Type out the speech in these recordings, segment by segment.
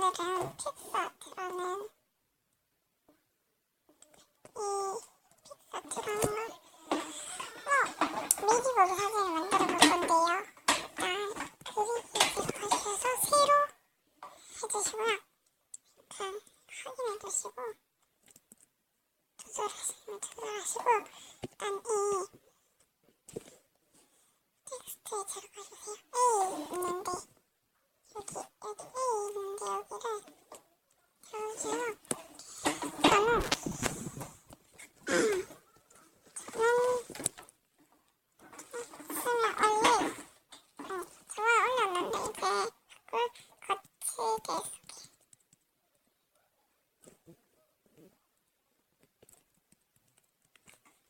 오늘은 픽스아트라는 이 픽스아트라는 미디보드 사진을 만들어 볼 건데요. 일단 그리기 시작하셔서 세로 해주시고요. 일단 확인해 두시고 조절하시면 조절하시고 일단 이 텍스트에 들어가주세요. A 있는데 여기 A 있는데 여기를 들어주세요. 저는 올렸는데 이제 그걸 거치게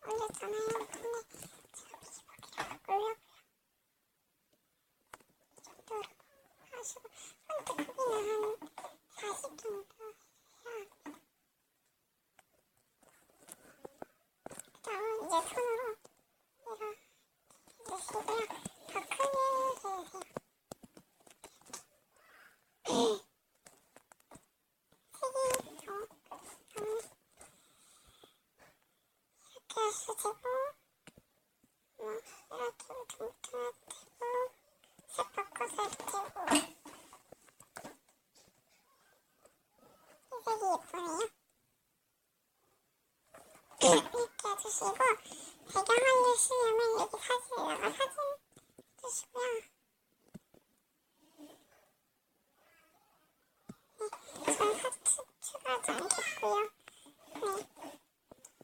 올렸잖아요. 근데 제가 미디보드를 바꾸려고요. 이 정도로 하시고 폰트 크기는 한 40 정도 해야 합니다. 그 다음은 이제 손으로 이렇게 해주시고요. 더 크게 해주세요. 색이 이렇게 하시고 이렇게 둥둥하고 색 바꿔서 해주고 이 색이 예쁘네요. 이렇게 해주시고 배경 알려주시려면 여기 사진에다가 사진 해주시고요. 저는 사진 추가하지 않겠고요.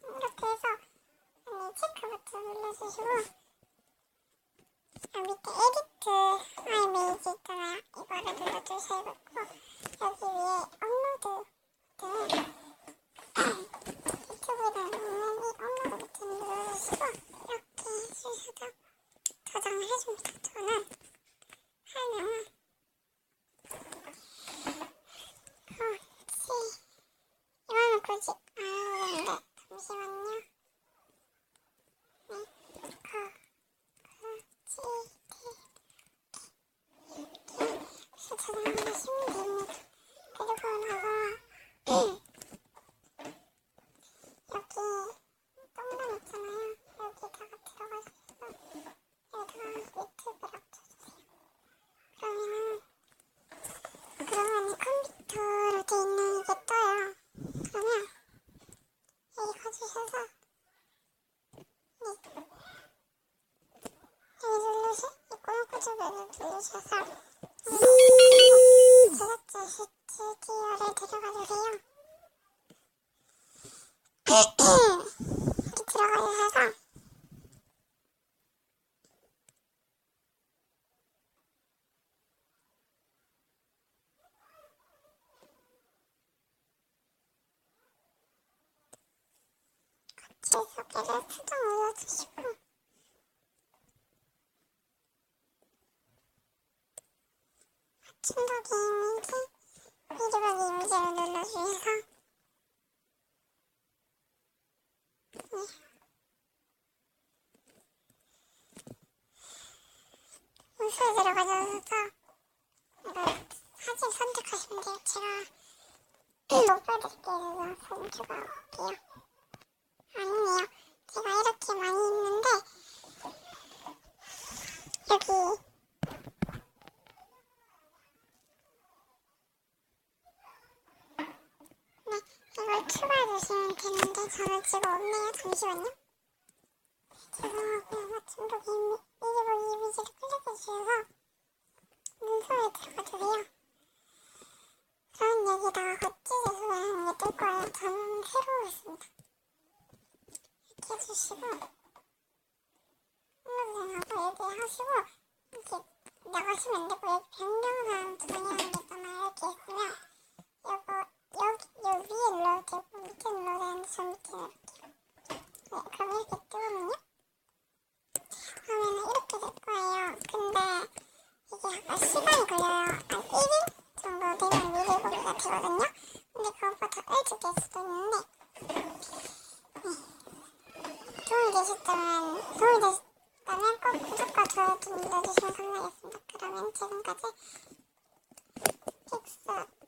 이렇게 해서 체크 버튼 눌러주시고 밑에 에디트 이메이지 있잖아요. 이거를 눌러주시고 여기 위에 업로드 버튼 유튜브에 있는 이 업로드 버튼 눌러주시고 이렇게 해주셔서 저장을 해줍니다. 저는 설명을 이거는 굳이 안 하는데 잠시만요. 저장을 하시면 됩니다. 그리고 나서 여기 동전 있잖아요. 여기다가 들어가셔서 여기다가 유튜브라고 쳐주세요. 그러면 이 컴퓨터로 돼 있는 이게 떠요. 그러면 여기 가주셔서 여기 꼬마구조를 누르셔서 제작자 스튜디오를 들어가주세요. 이렇게 들어가주셔서 소개를 수정 올려주시고 충격의 이미지, 미디보드 이미지를 눌러주셔서 문서에 들어가셔서 이거 사진 선택하시면 돼요. 제가 못 보여드릴게요. 사진 추가할게요. 아니네요. 제가 이렇게 많이 있는데 여기 이걸 추가해주시면 되는데 저는 지금 없네요. 잠시만요. 죄송하고요. 충격의 미디보드 이미지를 클릭해주셔서 문서에 들어가주세요. 그럼 여기다가 거치대소라는 게 뜰 거예요. 저는 새로웠습니다. 이렇게 해주시고 업로드하고 여기 하시고 이렇게 나가시면 안되고 여기 변경사항 정의하는 게 있잖아요. 이렇게 있으면 여기 위에 눌러도 되고 밑에 눌러도 되는데 저 밑에 누를게요. 네, 그럼 이렇게 뜨거든요. 그러면 이렇게 될 거예요. 근데 이게 약간 시간이 걸려요. 한 1일 정도 되면 미디보드가 되거든요. 근데 그것보다 더 일찍 될 수도 있는데 도움이 되셨다면 꼭 구독과 좋아요 좀 눌러주시면 감사하겠습니다. 그러면 지금까지 픽스아트